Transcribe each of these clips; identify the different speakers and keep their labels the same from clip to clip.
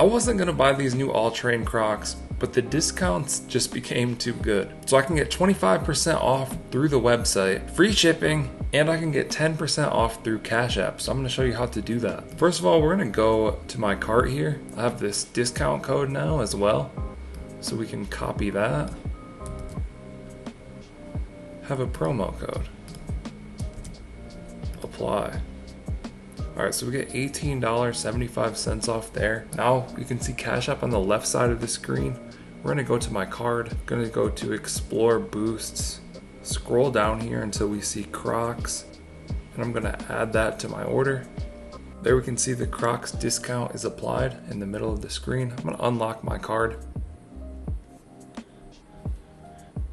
Speaker 1: I wasn't gonna buy these new All-Terrain Crocs, but the discounts just became too good. So I can get 25% off through the website, free shipping, and I can get 10% off through Cash App. So I'm gonna show you how to do that. First of all, we're gonna go to my cart here. I have this discount code now as well, so we can copy that. Have a promo code. Apply. Alright, so we get $18.75 off there. Now you can see Cash App on the left side of the screen. We're gonna go to my card, gonna go to Explore Boosts, scroll down here until we see Crocs, and I'm gonna add that to my order. There we can see the Crocs discount is applied in the middle of the screen. I'm gonna unlock my card.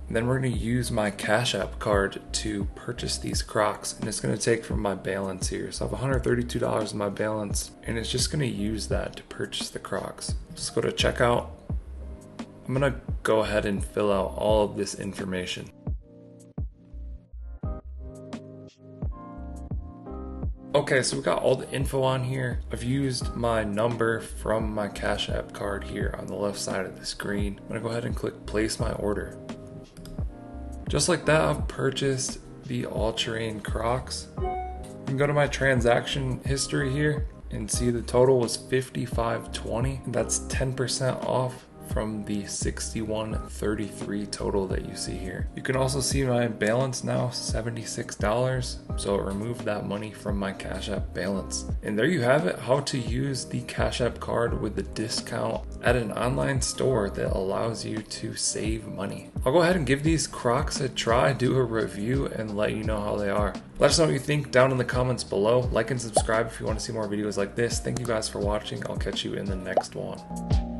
Speaker 1: And then we're going to use my Cash App card to purchase these Crocs, and it's going to take from my balance here. So I have $132 in my balance, and it's just going to use that to purchase the Crocs. Just go to checkout. I'm going to go ahead and fill out all of this information. Okay, so we got all the info on here. I've used my number from my Cash App card here on the left side of the screen. I'm going to go ahead and click place my order. Just like that, I've purchased the All-Terrain Crocs. You can go to my transaction history here and see the total was $55.20. That's 10% off from the $61.33 total that you see here. You can also see my balance now, $76. So it removed that money from my Cash App balance. And there you have it, how to use the Cash App card with the discount at an online store that allows you to save money. I'll go ahead and give these Crocs a try, do a review, and let you know how they are. Let us know what you think down in the comments below. Like and subscribe if you want to see more videos like this. Thank you guys for watching. I'll catch you in the next one.